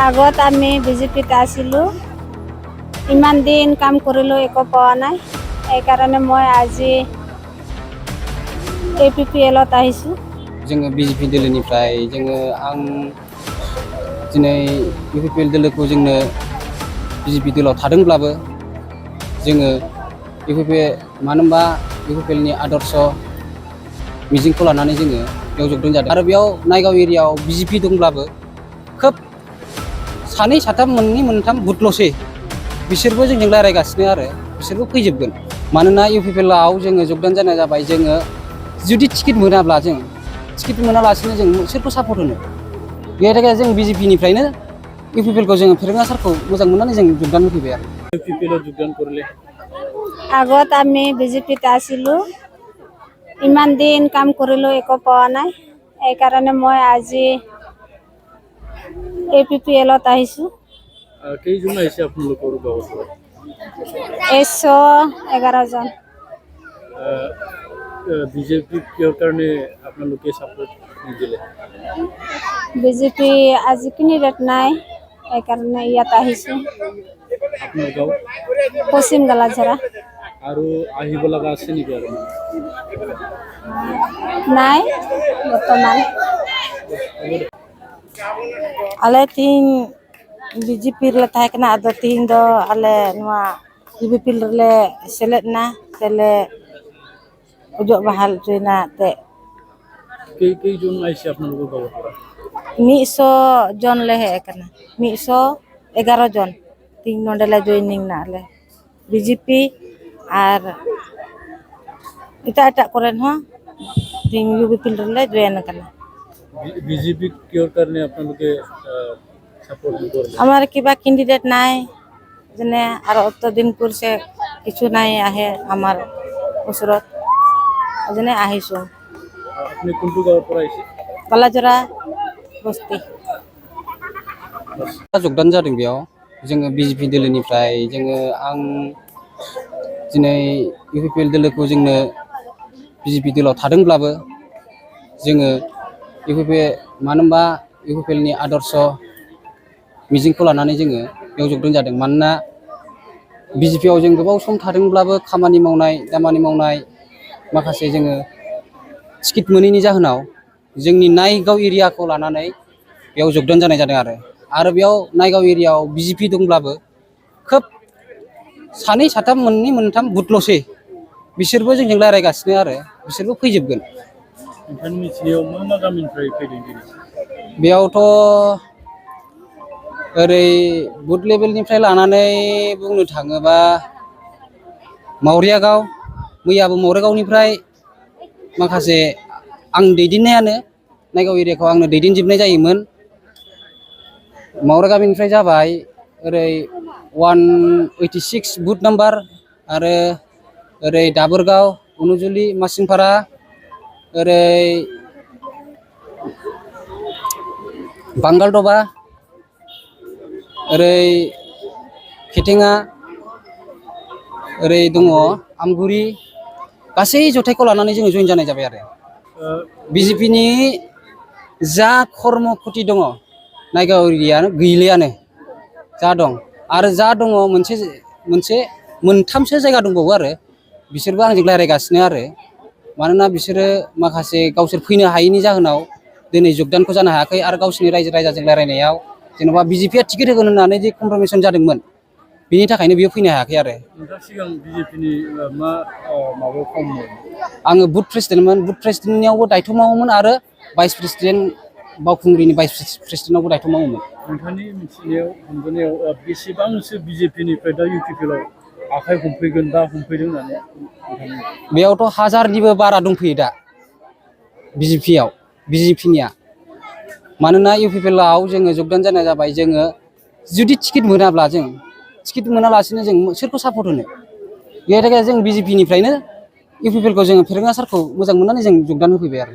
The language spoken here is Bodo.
আগত আমি বিজেপিত আছিলো, ইমান দিন কাম কৰিলো একো পোৱা নাই। এইকাৰণে মই আজি APPLত আহিছো। जोङो बिजेपि दोलोनिफ्राय आं दिनै UPPL दोलोखौ जोंनो बिजेपि दोलोआव थादोंब्लाबो जोङो मानो होनबा UPPLनि आदर्श मिजिंखौ लानानै जोङो बेयाव जगदों जादों। आरो बेयाव नायगाव एरियायाव बिजेपि दंब्लाबो खोब सानै साथाम मोननै मोनथाम बुथल'सै, बिसोरबो जोंजों रायज्लायगासिनो आरो बिसोरबो फैजोबगोन। मानोना UPPLआव जोङो जगदान जानाय जाबाय। जोङो जुदि टिकेट मोनाब्ला जों टिकेट मोनालासिनो जों सोरखौ सापर्ट होनो? बेनि थाखाय जों बिजेपिनिफ्रायनो UPPLखौ जोङो फेरेंगा सारखौ मोजां मोननानै जों जगदान होफैबाय आरो। UPPLত যোগদান কৰিলে আগত আমি বিজেপিত আছিলো, ইমান দিন কাম কৰিলো একো পোৱা নাই। এইকাৰণে মই আজি APPLত আহিছো। কেইজন আহিছে আপোনালোকৰ গাঁৱৰ পৰা? 111 জন। বিজেপি কিয় কাৰণে আপোনালোকে ছাপোৰ্ট নিদিলে? বিজেপি আজি কেণ্ডিডেট নাই, এইকাৰণে ইয়াত আহিছো। আপোনাৰ গাঁও পশ্চিম গালাঝাৰা। আৰু আহিব লগা আছে নেকি আৰু? নাই বৰ্তমান। Ale ting BJP le tahe kena ado ting do ale nua UPP le selet na tele ujok bahal tuina te কেইজন আহিছে আপোনালোকৰ গাঁৱৰ পৰা? 100 জন le he kena 111 জন ting nonde le joining na ale BJP ar eta koren ho ting UPP le join kena। BJP কিয় কাৰণে আপোনালোকে ছাপোৰ্ট নকৰিলে? আমার কিবা ক্যান্ডিডেট নাই, যেনে আর অতদিন করছে কিছু নাই আহে আমার ওচৰত, যেনে আহিছো। আপুনি কোনটো গাঁৱৰ পৰা আহিছে? কালাজৰা বস্তি। जगदान जादों बेयाव जोङो बिजेपि दोलोनिफ्राय आं दिनै UPPL दोलोखौ जोंनो बिजेपि दोलोआव थादोंब्लाबो जोङो मानो होनबा UPPLनि आदर्श मिजिंखौ लानानै जोङो बेयाव जगदों जादों। मानोना बिजेपिआव जों गोबाव सम थादोंब्लाबो खामानि मावनाय दामानि मावनाय माखासे जोङो टिकेट मोनैनि जाहोनाव जोंनि नायगाव एरियाखौ लानानै बेयाव जगदान जानाय जादों आरो बेयाव नायगाव एरियायाव बिजेपि दंब्लाबो खोब सानै साथाम मोननै मोनथाम बुथल'सै, बिसोरबो जोंजों रायज्लायगासिनो आरो बिसोरबो फैजोबगोन। नोंथांनि मिथिनायाव मा गामिनिफ्राय फैदों दिनै? बेयावथ' ओरै बुथ लेभेलनिफ्राय लानानै बुंनो थाङोबा मावरिया गाव, मैयाबो मावरिया गावनिफ्राय माखासे आं दैदेननायानो नायगाव एरियाखौ आंनो दैदेनजोबनाय जायोमोन। मावरिया गामिनिफ्राय जाबाय ओरै 186 बुथ नाम्बार आरो ओरै दाबोरगाव, उनुजुलि, मासिंपारा, ओरै बांगालदबा, ओरै खेटेङा, ओरै दङ आमगुरि, गासै जथायखौ लानानै जोङो जइन जानाय जाबाय आरो। बिजेपिनि जा कर्म खथि दङ नायगाव एरियायानो गैलियानो, जा दं आरो जा दङ मोनसे मोनथामसो जायगा दंबावो आरो बिसोरबो आंजों रायज्लायगासिनो आरो। मानोना बिसोरो माखासे गावसोर फैनो हायैनि जाहोनाव दिनै जगदानखौ जानो हायाखै आरो गावसोरनि रायजो राजाजों रायज्लायनायाव जेन'बा बिजेपिया टिकेट होगोन होननानै जे कनफार्मेसन जादोंमोन, बिनि थाखायनो बेयाव फैनो हायाखै आरो। नोंथाङा सिगां बिजेपिनि मा माबायाव खालामोमोन? आङो बुथ प्रेसिडेन्टमोन, बुथ प्रेसिडेन्टनियावबो दायथ' मावोमोन आरो भाइस प्रेसिडेन्ट बावखुंग्रिनि भाइस प्रेसिडेन्टआवबो दायथ' मावोमोन। नोंथांनि मिथिनायाव हमजानायाव बेसेबांसो बिजेपिनिफ्राय दा UPPLआव आखाइ हमफैगोन बा हमफैदों होननानै? बेयावथ' 1000निबो बारा दंफैयो दा बिजेपिनिया। मानोना UPPLआव जोङो जगदान जानाय जाबाय। जोङो जुदि टिकेट मोनाब्ला जों टिकेट मोनालासिनो जों सोरखौ सापर्ट होनो? बेनि थाखाय जों बिजेपिनिफ्रायनो UPPLखौ जोङो फेरेंगा सारखौ मोजां मोननानै जों जगदान होफैबाय आरो।